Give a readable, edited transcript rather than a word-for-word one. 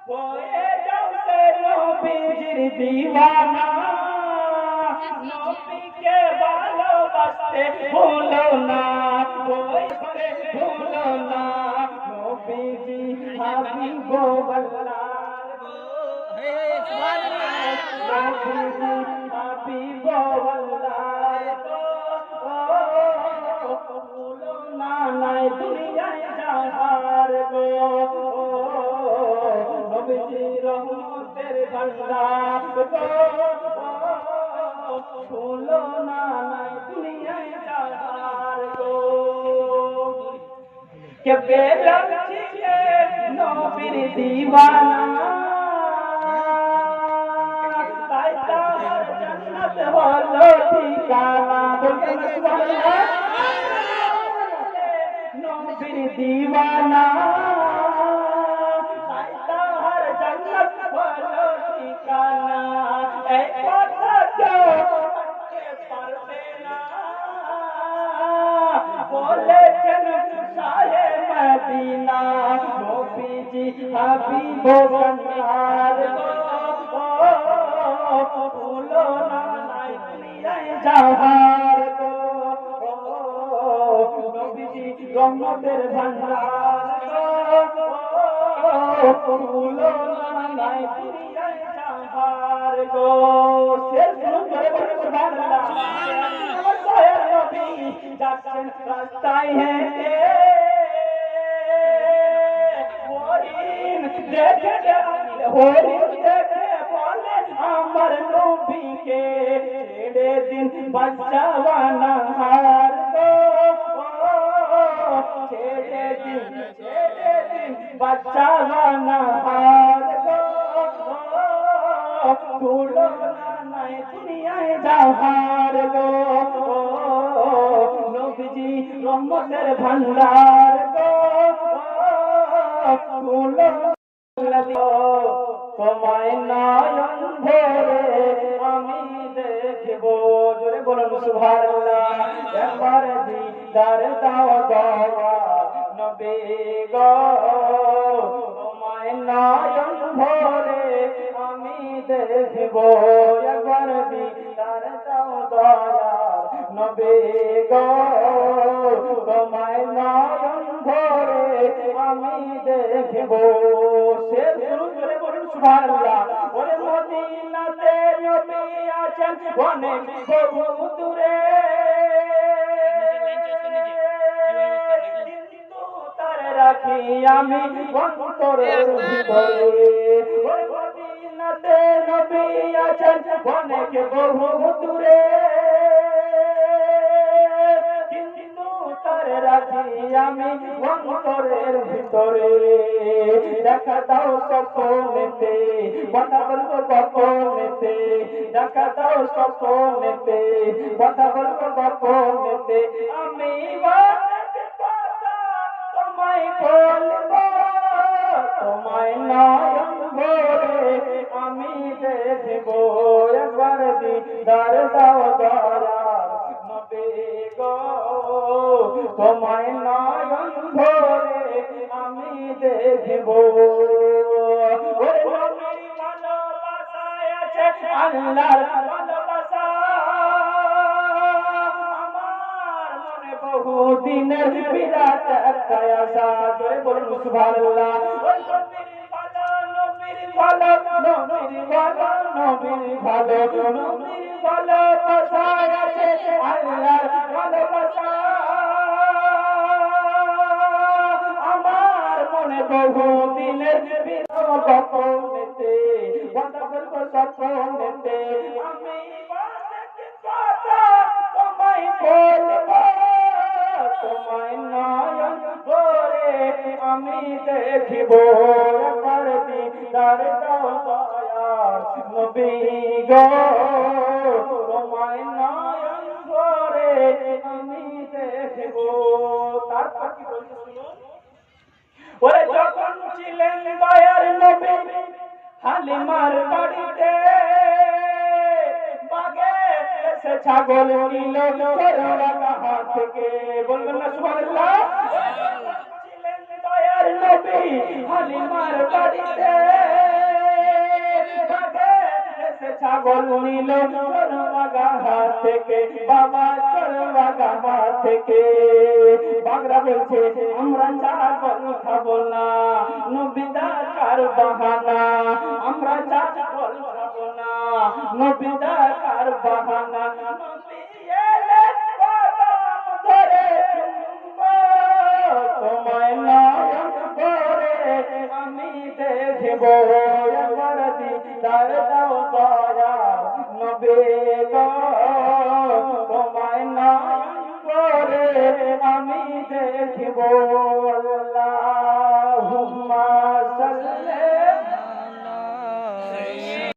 হয়ে যাও সে নবীজির দিওয়ানা নবীকে ভালোবাসতে ভুলো না ভুলো না নবীজি হাবিবুল্লাহ দুনিয়ায় যাহার গো নবীজি রহমতের ভান্ডার গো ভুলো না নাই দুনিয়ায় যাহার গো কে বেলাল ছিলেন নবীর দিওয়ানা তাই তার জান্নাত হলো ঠিকানা বলতে সুবহানাল্লাহ নবীর দিওয়ানা তাই তার জান্নাত হলো ঠিকানা এই কথা কেউ বলতে পারবে না বলেছেন শাহে মদিনা নবীজি হাবিবুল্লাহ ভুলো না নাই দুনিয়ায় যাহার গো নবীজি রহমতের ভান্ডার ভুলো না নাই দুনিয়ায় যাহার গো শেষ করে বলে সুবহানাল্লাহ আমার দয়ার নবী যাচ্ছেন রাস্তায় হেঁটে হরিণ দেখে বলে আমার নবীকে ছেড়ে দিন বাচ্চা বানাহার গো ছেড়ে দিন বাচ্চা বানাহার গো ভুলো না নাই দুনিয়ায় যাহার গো নবীজি রহমতের ভান্ডার গো ভুলো তোমায় নয়ন ভরে আমি দেখব জোরে বলুন সুবহানাল্লাহ একবার দিদার দাও দয়া নবী গো তোমায় নয়ন ভরে আমি দেখব একবার দিদার দাও দয়া নবী গো তোমায় নয়ন ভরে আমি দেখব শেষ শুরু করে বলুন সুবহানাল্লাহ ওরে মদিনাতে নবী আছেন অনেক বহু দূরে কিন্তু তার রাখি আমি অন্তরের ভিতরে ওরে মদিনাতে নবী আছেন অনেক বহু দূরে রাখি আমি অন্তরের ভিতরে দেখা দাও স্বপ্নেতে কথা বলবো গোপনেতে দেখা দাও স্বপ্নেতে কথা বলবো গোপনেতে আমি তোমায় বলবো তোমায় নয়ন ভরে আমি দেখব একবার দিদার দাও দয়ার নবী গো তোমায় নয়ন ভরে আমি দেখব ওরে নবীর ভালোবাসায় আছে আল্লাহর ভালোবাসা আমার মনে বহুদিনের বিরাট একটা আশা জোরে বলুন সুবহানাল্লাহ ওই নবীর ভালো নবীর ভালো নবীর ভালো নবীর ভালো নবীর ভালোবাসায় আছে আল্লাহর ভালোবাসা বহুদিনের গোপনেতে কথা বলবো স্বপ্নেতে আমি তোমায় বলবো তোমায় নয়ন ভরে আমি দেখিব একবার দিদার দাও দয়ার নবী গো তোমায় নয়ন ভরে আমি দেখিব তারপর কি বলছে শুনুন ওরে যখন ছিলেন দয়ার নবী হালিমার বাড়িতে বাগে এসে ছাগল নিল চোরা হাত থেকে বলবেন না সুবহানাল্লাহ ছিলেন দয়ার নবী হালিমার বাড়িতে ছাগল নিল চরবাগা হাত থেকে, বাবা চরবাগা হাত থেকে। বাগরা বলছে আমরা ছাগল খাবো না, নবী ডাকার বাহানা, আমরা ছাগল খাবো না, নবী ডাকার বাহানা। নবী এলে কদম ধরে চুম্বো, তোমায় নয়ন ভরে আমি দেখব, একবার দিদার দাও দয়া নবী গো, তোমায় নয়ন ভরে আমি দেখব।